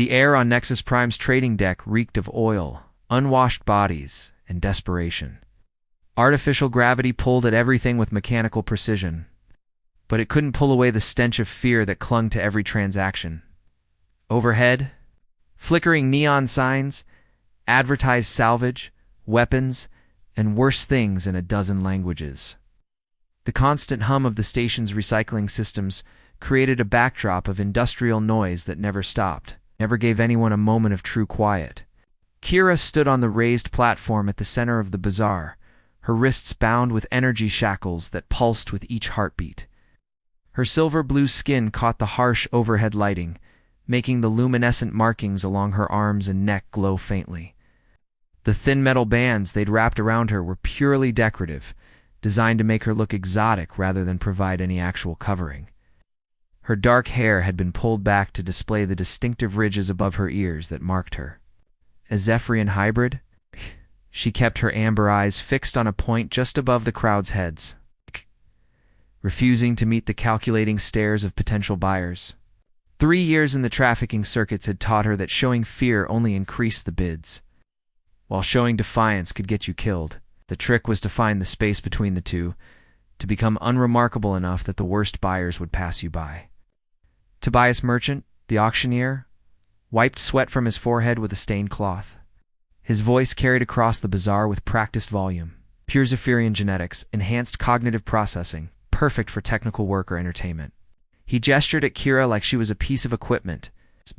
The air on Nexus Prime's trading deck reeked of oil, unwashed bodies, and desperation. Artificial gravity pulled at everything with mechanical precision, but it couldn't pull away the stench of fear that clung to every transaction. Overhead, flickering neon signs advertised salvage, weapons, and worse things in a dozen languages. The constant hum of the station's recycling systems created a backdrop of industrial noise that never stopped, never gave anyone a moment of true quiet. Kira stood on the raised platform at the center of the bazaar, her wrists bound with energy shackles that pulsed with each heartbeat. Her silver-blue skin caught the harsh overhead lighting, making the luminescent markings along her arms and neck glow faintly. The thin metal bands they'd wrapped around her were purely decorative, designed to make her look exotic rather than provide any actual covering. Her dark hair had been pulled back to display the distinctive ridges above her ears that marked her. A Zephyrian hybrid? She kept her amber eyes fixed on a point just above the crowd's heads, refusing to meet the calculating stares of potential buyers. 3 years in the trafficking circuits had taught her that showing fear only increased the bids, while showing defiance could get you killed. The trick was to find the space between the two, to become unremarkable enough that the worst buyers would pass you by. Tobias Merchant, the auctioneer, wiped sweat from his forehead with a stained cloth. His voice carried across the bazaar with practiced volume. Pure Zephyrian genetics, enhanced cognitive processing, perfect for technical work or entertainment. He gestured at Kira like she was a piece of equipment.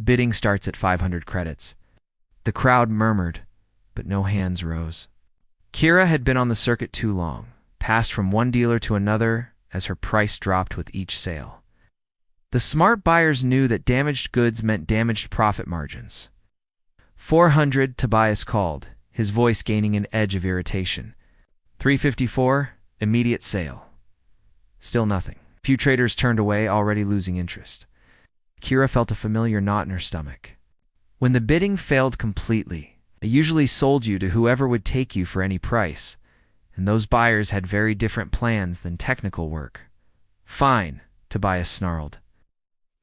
Bidding starts at 500 credits. The crowd murmured, but no hands rose. Kira had been on the circuit too long, passed from one dealer to another as her price dropped with each sale. The smart buyers knew that damaged goods meant damaged profit margins. 400, Tobias called, his voice gaining an edge of irritation. 354, immediate sale. Still nothing. Few traders turned away, already losing interest. Kira felt a familiar knot in her stomach. When the bidding failed completely, they usually sold you to whoever would take you for any price, and those buyers had very different plans than technical work. Fine, Tobias snarled.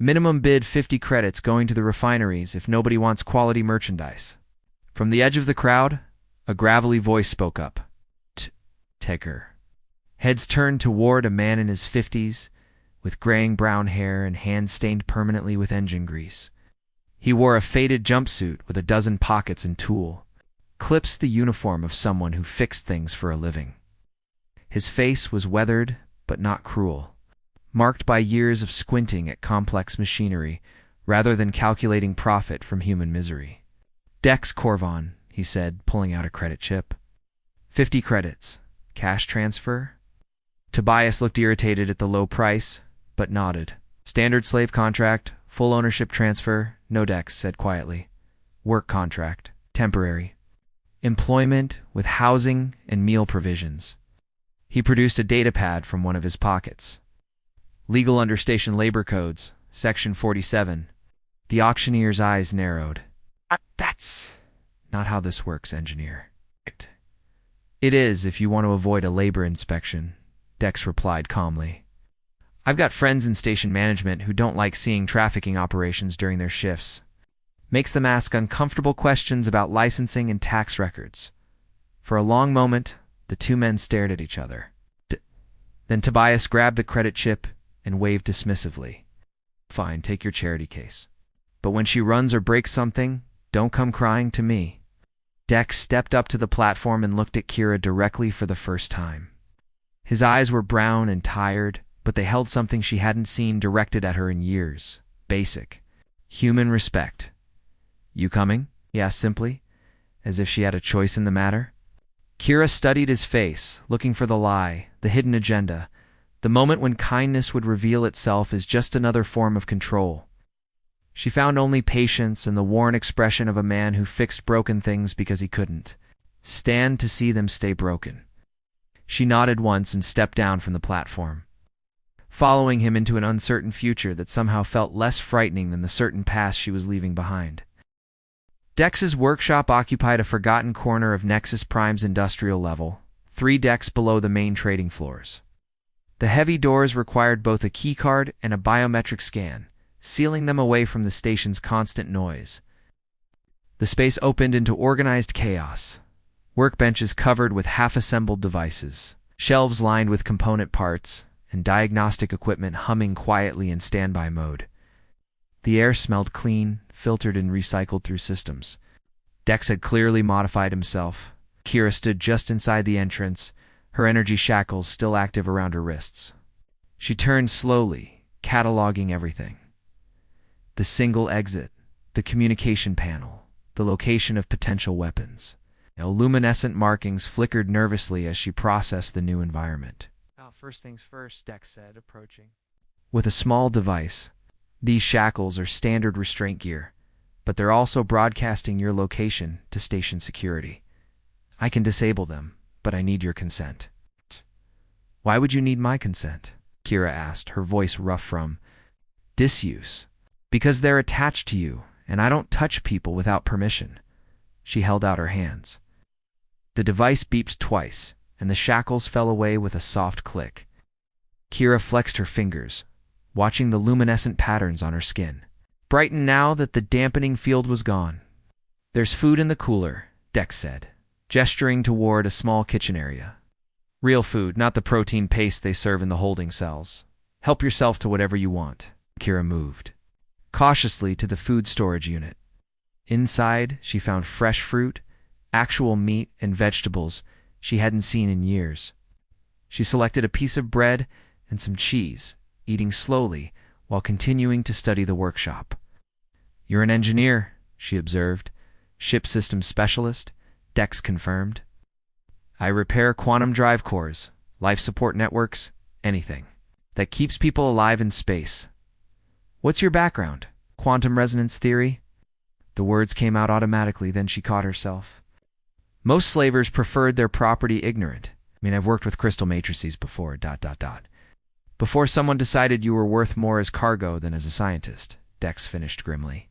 Minimum bid 50 credits going to the refineries if nobody wants quality merchandise. From the edge of the crowd, a gravelly voice spoke up. Taker. Heads turned toward a man in his 50s, with graying brown hair and hands stained permanently with engine grease. He wore a faded jumpsuit with a dozen pockets and tool, clips the uniform of someone who fixed things for a living. His face was weathered, but not cruel, marked by years of squinting at complex machinery rather than calculating profit from human misery. Dex Corvon, he said, pulling out a credit chip. 50 credits. Cash transfer? Tobias looked irritated at the low price, but nodded. Standard slave contract, full ownership transfer, no Dex said quietly. Work contract, temporary. Employment with housing and meal provisions. He produced a datapad from one of his pockets. Legal understation labor codes, section 47. The auctioneer's eyes narrowed. That's not how this works, engineer. It is if you want to avoid a labor inspection, Dex replied calmly. I've got friends in station management who don't like seeing trafficking operations during their shifts. Makes them ask uncomfortable questions about licensing and tax records. For a long moment, the two men stared at each other. Then Tobias grabbed the credit chip and waved dismissively. Fine, take your charity case. But when she runs or breaks something, don't come crying to me. Dex stepped up to the platform and looked at Kira directly for the first time. His eyes were brown and tired, but they held something she hadn't seen directed at her in years. Basic. Human respect. You coming? He asked simply, as if she had a choice in the matter. Kira studied his face, looking for the lie, the hidden agenda, the moment when kindness would reveal itself as just another form of control. She found only patience and the worn expression of a man who fixed broken things because he couldn't stand to see them stay broken. She nodded once and stepped down from the platform, following him into an uncertain future that somehow felt less frightening than the certain past she was leaving behind. Dex's workshop occupied a forgotten corner of Nexus Prime's industrial level, 3 decks below the main trading floors. The heavy doors required both a keycard and a biometric scan, sealing them away from the station's constant noise. The space opened into organized chaos. Workbenches covered with half-assembled devices, shelves lined with component parts, and diagnostic equipment humming quietly in standby mode. The air smelled clean, filtered and recycled through systems. Dex had clearly modified himself. Kira stood just inside the entrance, her energy shackles still active around her wrists. She turned slowly, cataloging everything. The single exit, the communication panel, the location of potential weapons. Luminescent markings flickered nervously as she processed the new environment. First things first, Dex said, approaching. With a small device, these shackles are standard restraint gear, but they're also broadcasting your location to station security. I can disable them, but I need your consent. Why would you need my consent? Kira asked, her voice rough from disuse. Because they're attached to you, and I don't touch people without permission. She held out her hands. The device beeped twice, and the shackles fell away with a soft click. Kira flexed her fingers, watching the luminescent patterns on her skin. Brightened now that the dampening field was gone. There's food in the cooler, Dex said, gesturing toward a small kitchen area. Real food, not the protein paste they serve in the holding cells. Help yourself to whatever you want. Kira moved cautiously to the food storage unit. Inside, she found fresh fruit, actual meat, and vegetables she hadn't seen in years. She selected a piece of bread and some cheese, eating slowly while continuing to study the workshop. You're an engineer, she observed. Ship systems specialist, Dex confirmed. I repair quantum drive cores, life support networks, anything that keeps people alive in space. What's your background? Quantum resonance theory? The words came out automatically, then she caught herself. Most slavers preferred their property ignorant. I've worked with crystal matrices before, ... Before someone decided you were worth more as cargo than as a scientist, Dex finished grimly.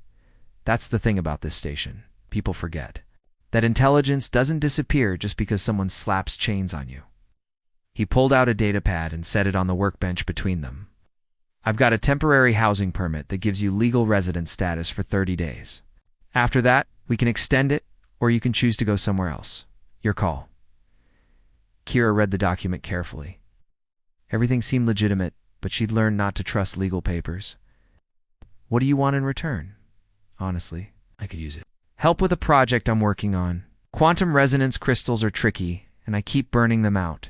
That's the thing about this station. People forget that intelligence doesn't disappear just because someone slaps chains on you. He pulled out a data pad and set it on the workbench between them. I've got a temporary housing permit that gives you legal residence status for 30 days. After that, we can extend it, or you can choose to go somewhere else. Your call. Kira read the document carefully. Everything seemed legitimate, but she'd learned not to trust legal papers. What do you want in return? Honestly, I could use it. Help with a project I'm working on. Quantum resonance crystals are tricky, and I keep burning them out.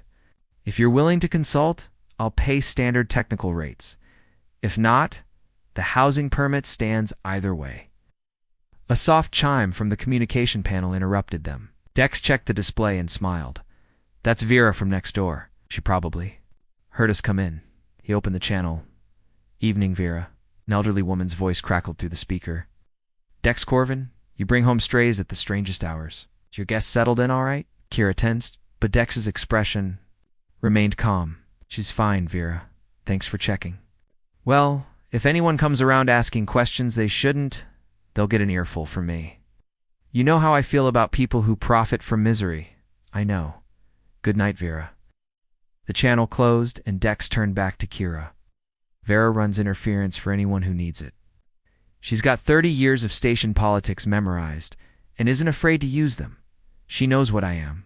If you're willing to consult, I'll pay standard technical rates. If not, the housing permit stands either way. A soft chime from the communication panel interrupted them. Dex checked the display and smiled. That's Vera from next door. She probably heard us come in. He opened the channel. Evening, Vera. An elderly woman's voice crackled through the speaker. Dex Corvin, you bring home strays at the strangest hours. Is your guest settled in all right? Kira tensed, but Dex's expression remained calm. She's fine, Vera. Thanks for checking. Well, if anyone comes around asking questions they shouldn't, they'll get an earful from me. You know how I feel about people who profit from misery. I know. Good night, Vera. The channel closed and Dex turned back to Kira. Vera runs interference for anyone who needs it. She's got 30 years of station politics memorized and isn't afraid to use them. She knows what I am.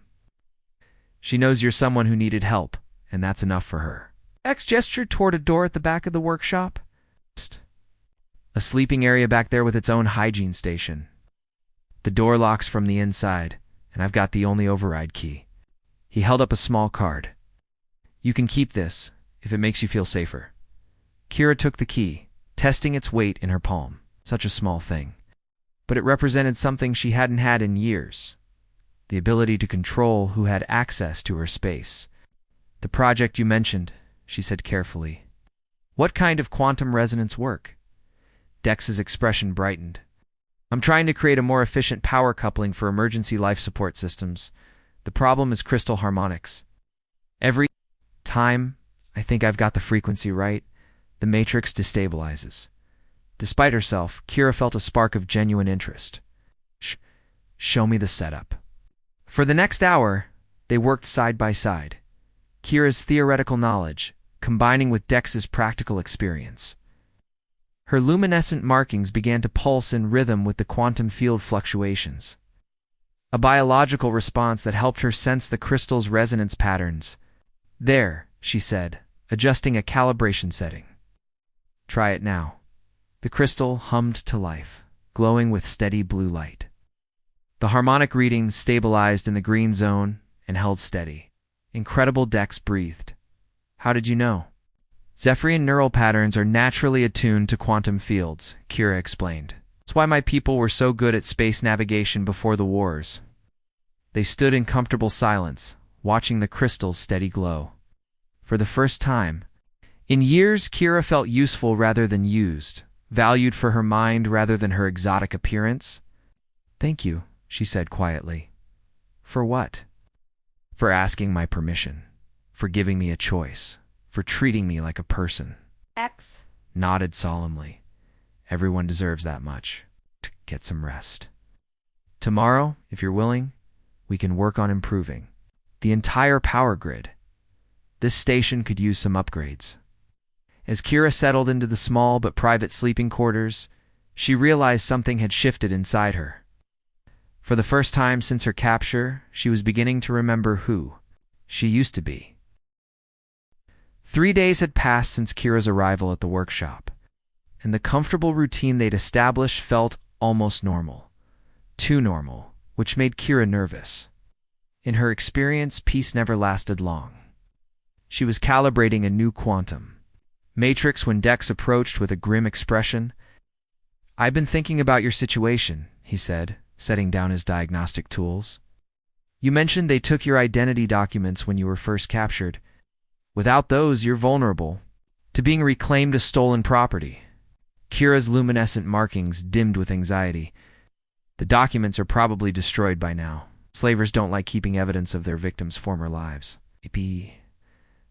She knows you're someone who needed help, and that's enough for her. Dex gestured toward a door at the back of the workshop. A sleeping area back there with its own hygiene station. The door locks from the inside, and I've got the only override key. He held up a small card. You can keep this, if it makes you feel safer. Kira took the key, testing its weight in her palm. Such a small thing. But it represented something she hadn't had in years. The ability to control who had access to her space. The project you mentioned, she said carefully. What kind of quantum resonance work? Dex's expression brightened. I'm trying to create a more efficient power coupling for emergency life support systems. The problem is crystal harmonics. Every time I think I've got the frequency right, the matrix destabilizes. Despite herself, Kira felt a spark of genuine interest. Show me the setup. For the next hour, they worked side by side. Kira's theoretical knowledge, combining with Dex's practical experience. Her luminescent markings began to pulse in rhythm with the quantum field fluctuations. A biological response that helped her sense the crystal's resonance patterns. "There," she said, adjusting a calibration setting. "Try it now." The crystal hummed to life, glowing with steady blue light. The harmonic readings stabilized in the green zone and held steady. Incredible, Dex breathed. "How did you know?" "Zephyrian neural patterns are naturally attuned to quantum fields," Kira explained. "That's why my people were so good at space navigation before the wars." They stood in comfortable silence, watching the crystal's steady glow. For the first time in years, Kira felt useful rather than used, valued for her mind rather than her exotic appearance. "Thank you," she said quietly. "For what?" "For asking my permission, for giving me a choice, for treating me like a person." X nodded solemnly. "Everyone deserves that much. Get some rest. Tomorrow, if you're willing, we can work on improving the entire power grid. This station could use some upgrades." As Kira settled into the small but private sleeping quarters, she realized something had shifted inside her. For the first time since her capture, she was beginning to remember who she used to be. 3 days had passed since Kira's arrival at the workshop, and the comfortable routine they'd established felt almost normal. Too normal, which made Kira nervous. In her experience, peace never lasted long. She was calibrating a new quantum matrix when Dex approached with a grim expression. "I've been thinking about your situation," he said, setting down his diagnostic tools. "You mentioned they took your identity documents when you were first captured. Without those, you're vulnerable to being reclaimed as stolen property." Kira's luminescent markings dimmed with anxiety. "The documents are probably destroyed by now. Slavers don't like keeping evidence of their victims' former lives.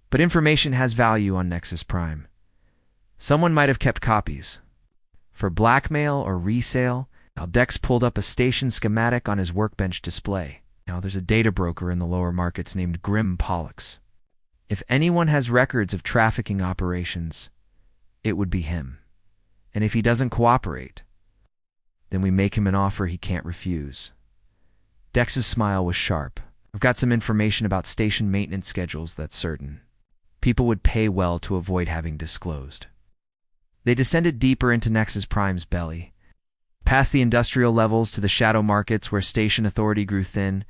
But information has value on Nexus Prime. Someone might have kept copies. For blackmail or resale." Dex pulled up a station schematic on his workbench display. "Now there's a data broker in the lower markets named Grim Pollux. If anyone has records of trafficking operations, it would be him. And if he doesn't cooperate, then we make him an offer he can't refuse." Dex's smile was sharp. "I've got some information about station maintenance schedules, that's certain. People would pay well to avoid having disclosed." They descended deeper into Nexus Prime's belly, past the industrial levels to the shadow markets where station authority grew thin.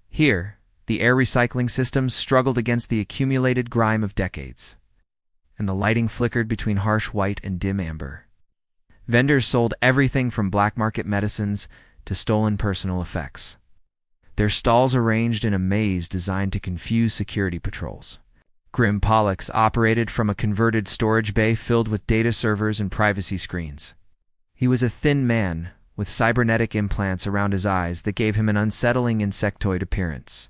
Here, the air recycling systems struggled against the accumulated grime of decades, and the lighting flickered between harsh white and dim amber. Vendors sold everything from black market medicines to stolen personal effects, their stalls arranged in a maze designed to confuse security patrols. Grim Pollux operated from a converted storage bay filled with data servers and privacy screens. He was a thin man, with cybernetic implants around his eyes that gave him an unsettling insectoid appearance.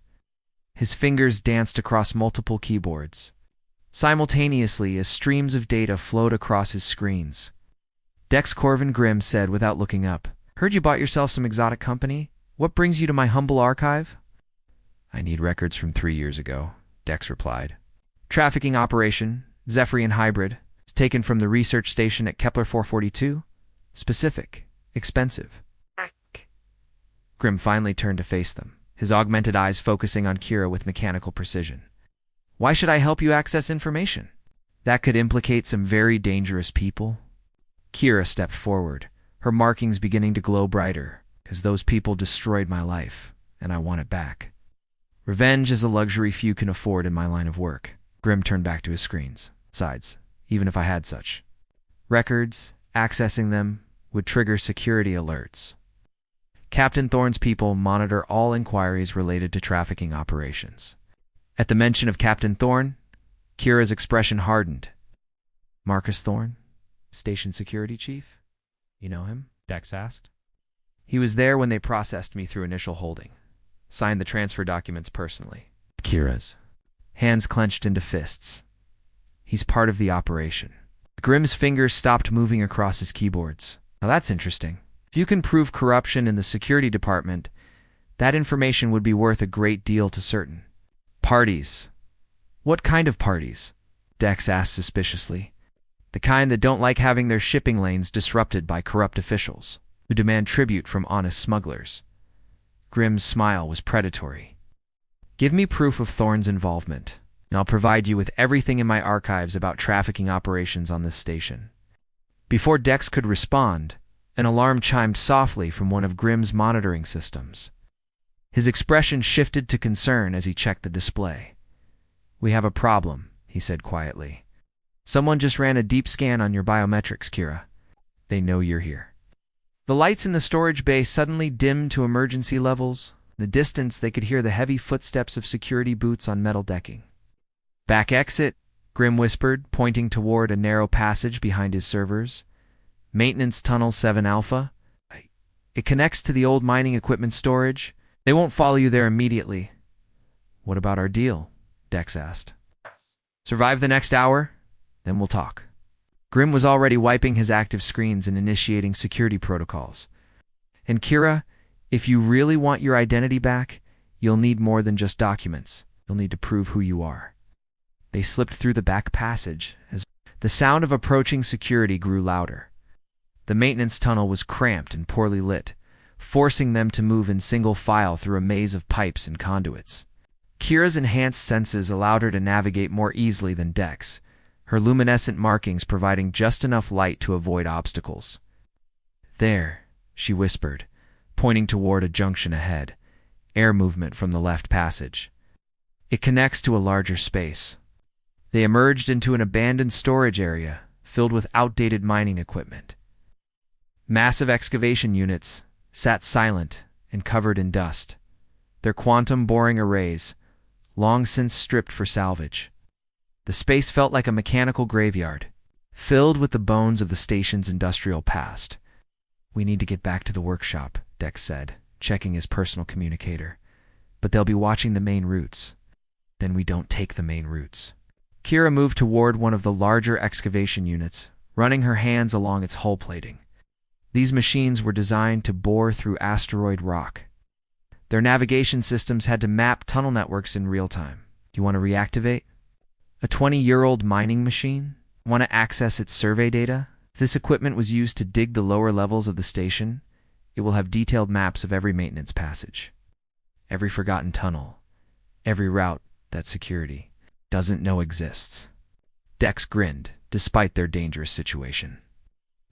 His fingers danced across multiple keyboards, simultaneously as streams of data flowed across his screens. Dex Corvin Grimm said without looking up, "Heard you bought yourself some exotic company. What brings you to my humble archive?" "I need records from 3 years ago," Dex replied. "Trafficking operation, Zephyrian hybrid. It's taken from the research station at Kepler 442. Specific. Expensive." Grimm finally turned to face them, his augmented eyes focusing on Kira with mechanical precision. "Why should I help you access information? That could implicate some very dangerous people." Kira stepped forward, her markings beginning to glow brighter, "because those people destroyed my life, and I want it back. Revenge is a luxury few can afford in my line of work." Grimm turned back to his screens. "Besides, even if I had such records, accessing them would trigger security alerts. Captain Thorne's people monitor all inquiries related to trafficking operations." At the mention of Captain Thorne, Kira's expression hardened. "Marcus Thorne, station security chief? You know him?" Dex asked. "He was there when they processed me through initial holding. Signed the transfer documents personally." Kira's hands clenched into fists. "He's part of the operation." Grimm's fingers stopped moving across his keyboards. "Now that's interesting. If you can prove corruption in the security department, that information would be worth a great deal to certain parties." "What kind of parties?" Dex asked suspiciously. The kind that don't like having their shipping lanes disrupted by corrupt officials who demand tribute from honest smugglers. Grimm's smile was predatory. Give me proof of Thorne's involvement, and I'll provide you with everything in my archives about trafficking operations on this station. Before Dex could respond, an alarm chimed softly from one of Grimm's monitoring systems. His expression shifted to concern as he checked the display. We have a problem, he said quietly. Someone just ran a deep scan on your biometrics, Kira. They know you're here. The lights in the storage bay suddenly dimmed to emergency levels. In the distance, they could hear the heavy footsteps of security boots on metal decking. Back exit, Grimm whispered, pointing toward a narrow passage behind his servers. Maintenance Tunnel 7 Alpha. It connects to the old mining equipment storage. They won't follow you there immediately. What about our deal? Dex asked. Survive the next hour, then we'll talk. Grimm was already wiping his active screens and initiating security protocols. And Kira, if you really want your identity back, you'll need more than just documents. You'll need to prove who you are. They slipped through the back passage as the sound of approaching security grew louder. The maintenance tunnel was cramped and poorly lit, forcing them to move in single file through a maze of pipes and conduits. Kira's enhanced senses allowed her to navigate more easily than Dex, her luminescent markings providing just enough light to avoid obstacles. There, she whispered, pointing toward a junction ahead, air movement from the left passage. It connects to a larger space. They emerged into an abandoned storage area filled with outdated mining equipment. Massive excavation units sat silent and covered in dust, their quantum boring arrays long since stripped for salvage. The space felt like a mechanical graveyard, filled with the bones of the station's industrial past. We need to get back to the workshop, Dex said, checking his personal communicator. But they'll be watching the main routes. Then we don't take the main routes. Kira moved toward one of the larger excavation units, running her hands along its hull plating. These machines were designed to bore through asteroid rock. Their navigation systems had to map tunnel networks in real time. Do you want to reactivate? A 20-year-old mining machine? Want to access its survey data? If this equipment was used to dig the lower levels of the station, it will have detailed maps of every maintenance passage, every forgotten tunnel, every route that security doesn't know exists. Dex grinned, despite their dangerous situation.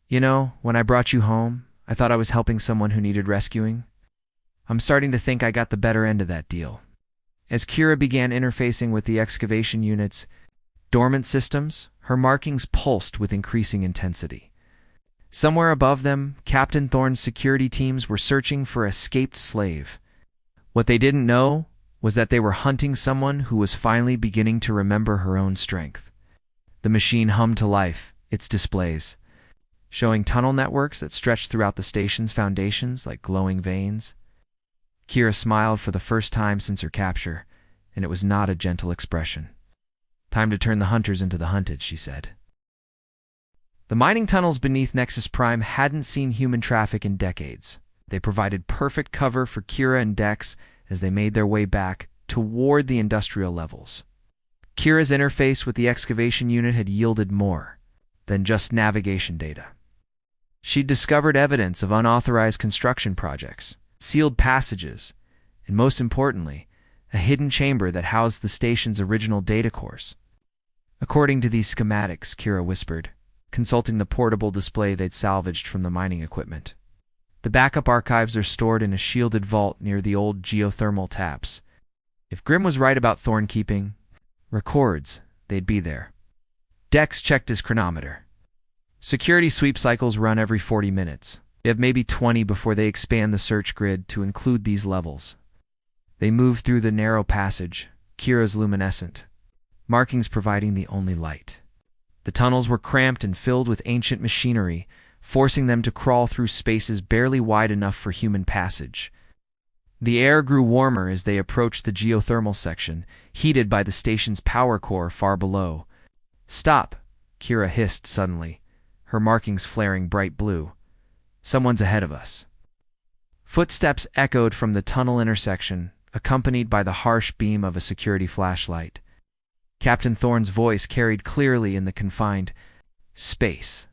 You know, when I brought you home, I thought I was helping someone who needed rescuing. I'm starting to think I got the better end of that deal. As Kira began interfacing with the excavation unit's dormant systems, her markings pulsed with increasing intensity. Somewhere above them, Captain Thorne's security teams were searching for an escaped slave. What they didn't know was that they were hunting someone who was finally beginning to remember her own strength. The machine hummed to life, its displays, showing tunnel networks that stretched throughout the station's foundations like glowing veins. Kira smiled for the first time since her capture, and it was not a gentle expression. Time to turn the hunters into the hunted, she said. The mining tunnels beneath Nexus Prime hadn't seen human traffic in decades. They provided perfect cover for Kira and Dex as they made their way back toward the industrial levels. Kira's interface with the excavation unit had yielded more than just navigation data. She'd discovered evidence of unauthorized construction projects, sealed passages, and most importantly, a hidden chamber that housed the station's original data cores. According to these schematics, Kira whispered, consulting the portable display they'd salvaged from the mining equipment. The backup archives are stored in a shielded vault near the old geothermal taps. If Grimm was right about Thorne keeping records, they'd be there. Dex checked his chronometer. Security sweep cycles run every 40 minutes. They have maybe 20 before they expand the search grid to include these levels. They moved through the narrow passage, Kira's luminescent, markings providing the only light. The tunnels were cramped and filled with ancient machinery, forcing them to crawl through spaces barely wide enough for human passage. The air grew warmer as they approached the geothermal section, heated by the station's power core far below. Stop, Kira hissed suddenly, her markings flaring bright blue. Someone's ahead of us. Footsteps echoed from the tunnel intersection, accompanied by the harsh beam of a security flashlight. Captain Thorne's voice carried clearly in the confined, Space.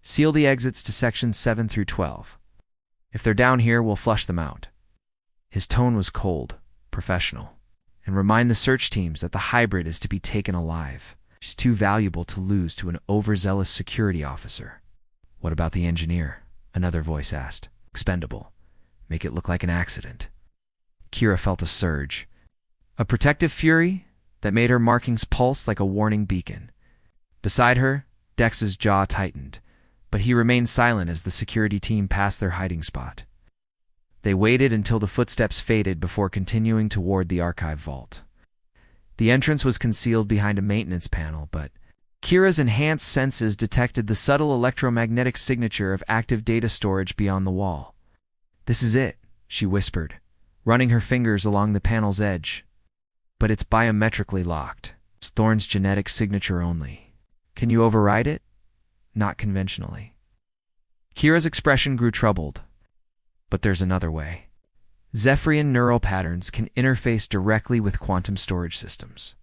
Seal the exits to sections 7 through 12. If they're down here, we'll flush them out. His tone was cold, professional. And remind the search teams that the hybrid is to be taken alive. She's too valuable to lose to an overzealous security officer. What about the engineer? Another voice asked. Expendable. Make it look like an accident. Kira felt a surge. A protective fury that made her markings pulse like a warning beacon. Beside her, Dex's jaw tightened, but he remained silent as the security team passed their hiding spot. They waited until the footsteps faded before continuing toward the archive vault. The entrance was concealed behind a maintenance panel, but Kira's enhanced senses detected the subtle electromagnetic signature of active data storage beyond the wall. This is it, she whispered, running her fingers along the panel's edge. But it's biometrically locked. It's Thorn's genetic signature only. Can you override it? Not conventionally. Kira's expression grew troubled. But there's another way. Zephyrian neural patterns can interface directly with quantum storage systems.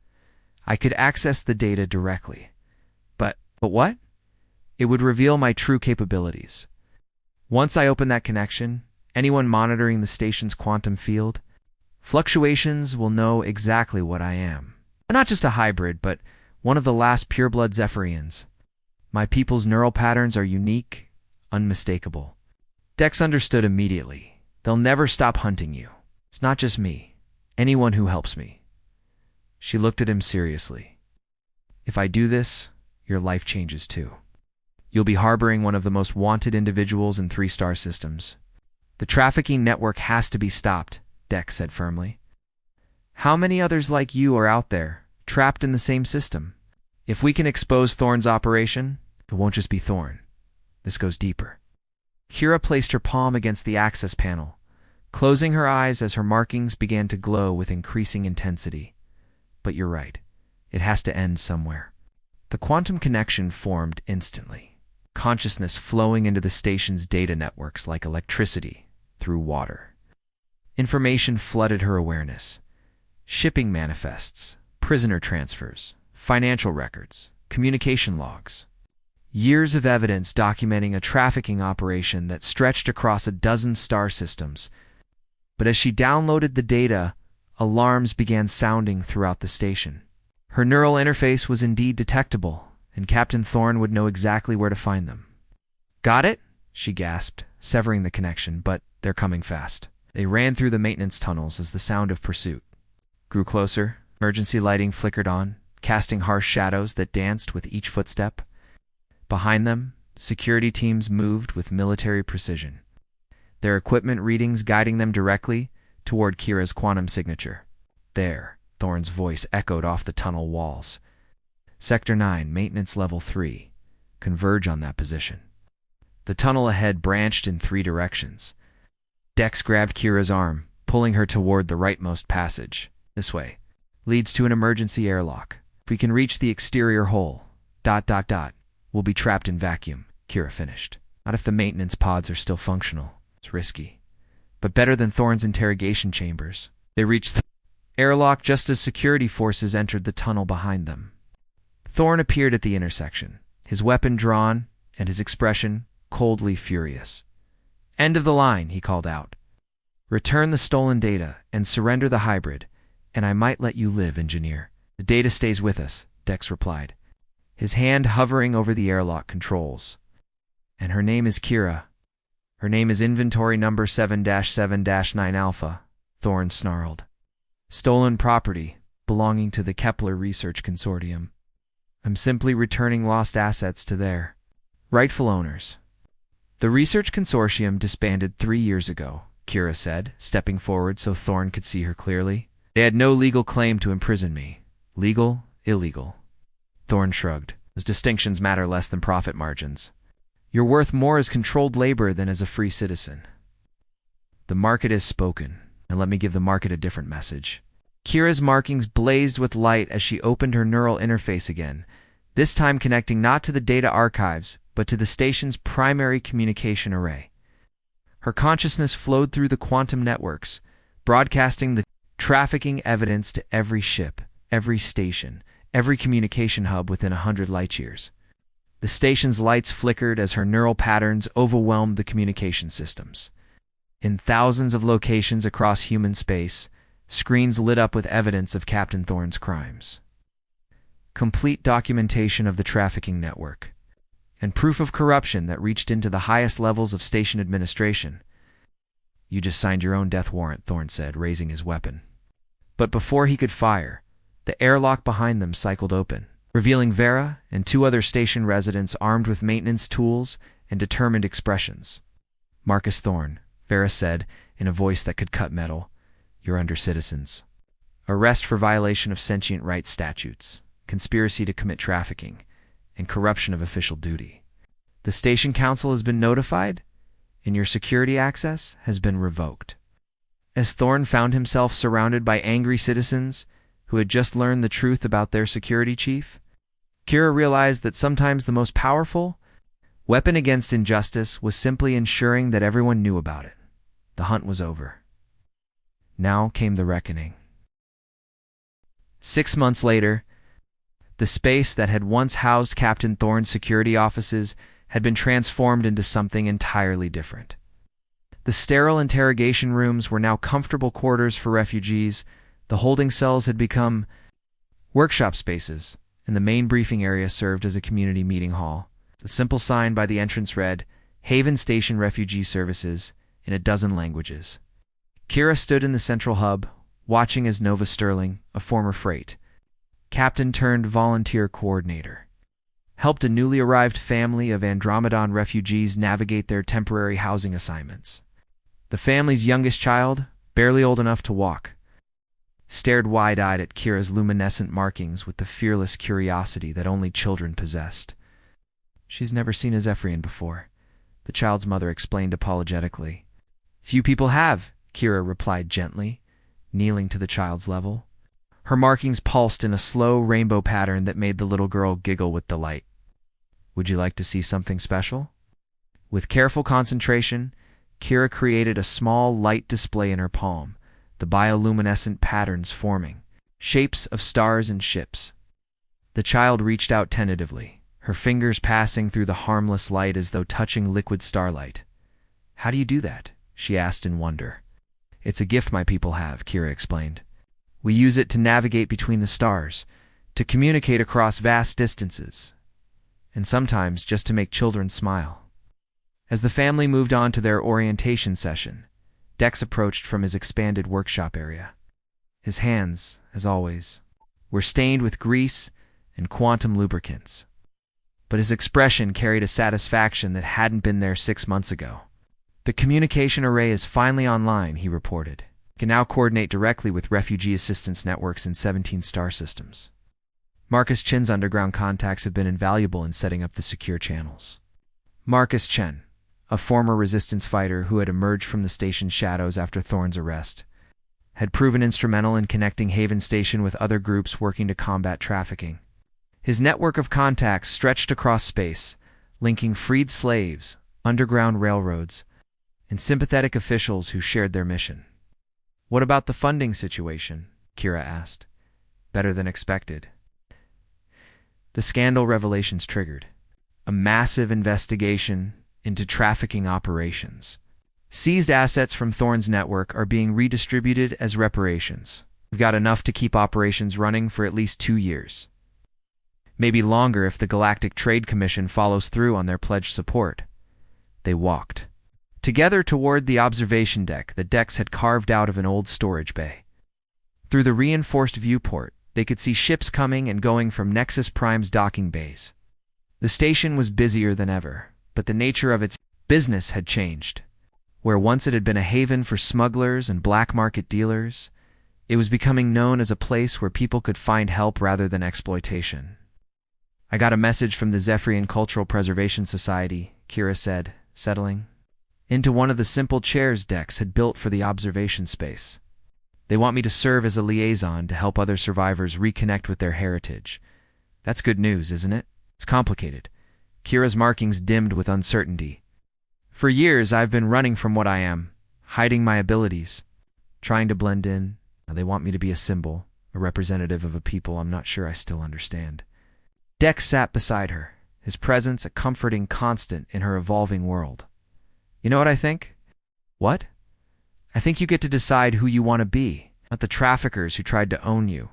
I could access the data directly. But what? It would reveal my true capabilities. Once I open that connection, anyone monitoring the station's quantum field, fluctuations will know exactly what I am. Not just a hybrid, but one of the last pureblood Zephyrians. My people's neural patterns are unique, unmistakable. Dex understood immediately. They'll never stop hunting you. It's not just me. Anyone who helps me. She looked at him seriously. If I do this, your life changes too. You'll be harboring one of the most wanted individuals in 3-star systems. The trafficking network has to be stopped, Dex said firmly. How many others like you are out there, trapped in the same system? If we can expose Thorn's operation, it won't just be Thorn. This goes deeper. Kira placed her palm against the access panel, closing her eyes as her markings began to glow with increasing intensity. But you're right. It has to end somewhere. The quantum connection formed instantly, consciousness flowing into the station's data networks like electricity through water. Information flooded her awareness. Shipping manifests, prisoner transfers, financial records, communication logs. Years of evidence documenting a trafficking operation that stretched across a dozen star systems. But as she downloaded the data, alarms began sounding throughout the station. Her neural interface was indeed detectable, and Captain Thorn would know exactly where to find them. Got it? She gasped, severing the connection, but they're coming fast. They ran through the maintenance tunnels as the sound of pursuit grew closer. Emergency lighting flickered on, casting harsh shadows that danced with each footstep. Behind them, security teams moved with military precision, their equipment readings guiding them directly toward Kira's quantum signature. There, Thorn's voice echoed off the tunnel walls. Sector 9, Maintenance Level 3. Converge on that position. The tunnel ahead branched in 3 directions. Dex grabbed Kira's arm, pulling her toward the rightmost passage. This way. Leads to an emergency airlock. If we can reach the exterior hull, ... we'll be trapped in vacuum, Kira finished. Not if the maintenance pods are still functional. It's risky. But better than Thorn's interrogation chambers. They reached the airlock just as security forces entered the tunnel behind them. Thorn appeared at the intersection, his weapon drawn and his expression coldly furious. End of the line, he called out. Return the stolen data and surrender the hybrid, and I might let you live, engineer. The data stays with us, Dex replied, his hand hovering over the airlock controls. And her name is Kira. Her name is inventory number 7-7-9 Alpha, Thorn snarled. Stolen property, belonging to the Kepler Research Consortium. I'm simply returning lost assets to their rightful owners. The research consortium disbanded 3 years ago, Kira said, stepping forward so Thorn could see her clearly. They had no legal claim to imprison me. Legal, illegal. Thorn shrugged. Those distinctions matter less than profit margins. You're worth more as controlled labor than as a free citizen. The market has spoken, and let me give the market a different message. Kira's markings blazed with light as she opened her neural interface again, this time connecting not to the data archives, but to the station's primary communication array. Her consciousness flowed through the quantum networks, broadcasting the trafficking evidence to every ship, every station, every communication hub within 100 light-years. The station's lights flickered as her neural patterns overwhelmed the communication systems. In thousands of locations across human space, screens lit up with evidence of Captain Thorne's crimes. Complete documentation of the trafficking network, and proof of corruption that reached into the highest levels of station administration. "You just signed your own death warrant," Thorne said, raising his weapon. But before he could fire, the airlock behind them cycled open, revealing Vera and two other station residents armed with maintenance tools and determined expressions. "Marcus Thorne," Vera said in a voice that could cut metal, "you're under citizens. Arrest for violation of sentient rights statutes, conspiracy to commit trafficking, and corruption of official duty. The station council has been notified, and your security access has been revoked." As Thorne found himself surrounded by angry citizens who had just learned the truth about their security chief, Kira realized that sometimes the most powerful weapon against injustice was simply ensuring that everyone knew about it. The hunt was over. Now came the reckoning. 6 months later, the space that had once housed Captain Thorne's security offices had been transformed into something entirely different. The sterile interrogation rooms were now comfortable quarters for refugees, the holding cells had become workshop spaces, and the main briefing area served as a community meeting hall. A simple sign by the entrance read, "Haven Station Refugee Services," in a dozen languages. Kira stood in the central hub, watching as Nova Sterling, a former freight captain turned volunteer coordinator, helped a newly arrived family of Andromedan refugees navigate their temporary housing assignments. The family's youngest child, barely old enough to walk, stared wide-eyed at Kira's luminescent markings with the fearless curiosity that only children possessed. "She's never seen a Zephyrian before," the child's mother explained apologetically. "Few people have," Kira replied gently, kneeling to the child's level. Her markings pulsed in a slow rainbow pattern that made the little girl giggle with delight. "Would you like to see something special?" With careful concentration, Kira created a small light display in her palm, the bioluminescent patterns forming shapes of stars and ships. The child reached out tentatively, her fingers passing through the harmless light as though touching liquid starlight. "How do you do that?" she asked in wonder. "It's a gift my people have," Kira explained. "We use it to navigate between the stars, to communicate across vast distances, and sometimes just to make children smile." As the family moved on to their orientation session, Dex approached from his expanded workshop area. His hands, as always, were stained with grease and quantum lubricants, but his expression carried a satisfaction that hadn't been there 6 months ago. "The communication array is finally online," he reported. "It can now coordinate directly with refugee assistance networks in 17 star systems." Marcus Chen's underground contacts have been invaluable in setting up the secure channels. Marcus Chen, a former resistance fighter who had emerged from the station's shadows after Thorne's arrest, had proven instrumental in connecting Haven Station with other groups working to combat trafficking. His network of contacts stretched across space, linking freed slaves, underground railroads, and sympathetic officials who shared their mission. "What about the funding situation?" Kira asked. "Better than expected." The scandal revelations triggered a massive investigation into trafficking operations. Seized assets from Thorne's network are being redistributed as reparations. "We've got enough to keep operations running for at least 2 years. Maybe longer if the Galactic Trade Commission follows through on their pledged support." They walked together toward the observation deck that Dex had carved out of an old storage bay. Through the reinforced viewport, they could see ships coming and going from Nexus Prime's docking bays. The station was busier than ever, but the nature of its business had changed. Where once it had been a haven for smugglers and black market dealers, it was becoming known as a place where people could find help rather than exploitation. "I got a message from the Zephyrian Cultural Preservation Society," Kira said, settling into one of the simple chairs Dex had built for the observation space. "They want me to serve as a liaison to help other survivors reconnect with their heritage." "That's good news, isn't it?" "It's complicated." Kira's markings dimmed with uncertainty. "For years I've been running from what I am, hiding my abilities, trying to blend in. Now they want me to be a symbol, a representative of a people I'm not sure I still understand." Dex sat beside her, his presence a comforting constant in her evolving world. You know what I think? What? I think you get to decide who you want to be, not the traffickers who tried to own you,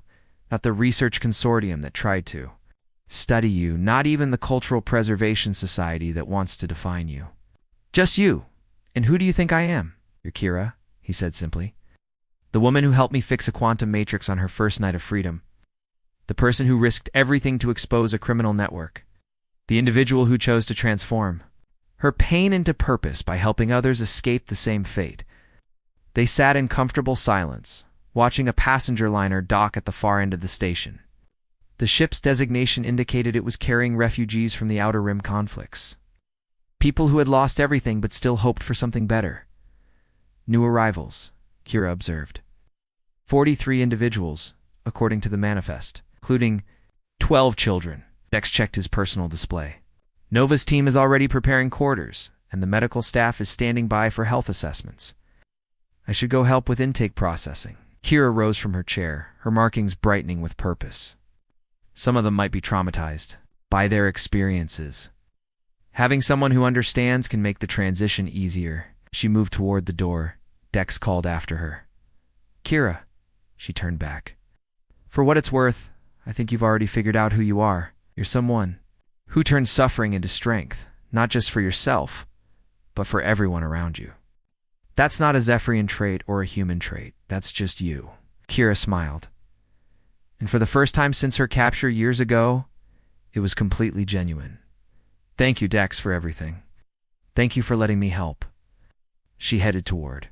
not the research consortium that tried to study you, not even the Cultural Preservation Society that wants to define you. Just you. And who do you think I am? You're Kira, he said simply. The woman who helped me fix a quantum matrix on her first night of freedom. The person who risked everything to expose a criminal network. The individual who chose to transform her pain into purpose by helping others escape the same fate. They sat in comfortable silence, watching a passenger liner dock at the far end of the station. The ship's designation indicated it was carrying refugees from the Outer Rim conflicts. People who had lost everything but still hoped for something better. New arrivals, Kira observed. 43 individuals, according to the manifest, including 12 children. Dex checked his personal display. Nova's team is already preparing quarters, and the medical staff is standing by for health assessments. I should go help with intake processing. Kira rose from her chair, her markings brightening with purpose. Some of them might be traumatized by their experiences. Having someone who understands can make the transition easier. She moved toward the door. Dex called after her. Kira, she turned back. For what it's worth, I think you've already figured out who you are. You're someone who turns suffering into strength, not just for yourself, but for everyone around you. That's not a Zephyrian trait or a human trait. That's just you. Kira smiled. And for the first time since her capture years ago, it was completely genuine. Thank you, Dex, for everything. Thank you for letting me help. She headed toward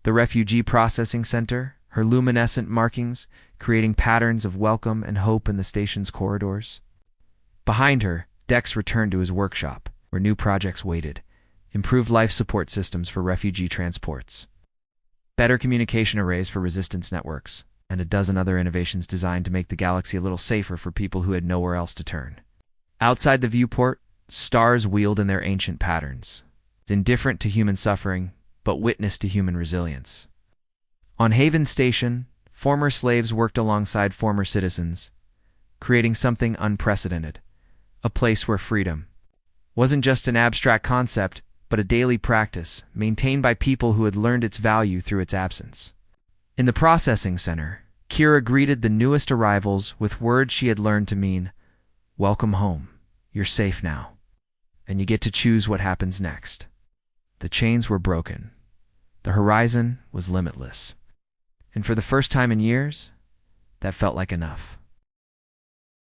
the Refugee Processing Center, her luminescent markings creating patterns of welcome and hope in the station's corridors. Behind her, Dex returned to his workshop, where new projects waited. Improved life support systems for refugee transports, better communication arrays for resistance networks, and a dozen other innovations designed to make the galaxy a little safer for people who had nowhere else to turn. Outside the viewport, stars wheeled in their ancient patterns, indifferent to human suffering, but witness to human resilience. On Haven Station, former slaves worked alongside former citizens, creating something unprecedented, a place where freedom wasn't just an abstract concept, but a daily practice, maintained by people who had learned its value through its absence. In the processing center, Kira greeted the newest arrivals with words she had learned to mean, "Welcome home. You're safe now. And you get to choose what happens next." The chains were broken. The horizon was limitless. And for the first time in years, that felt like enough.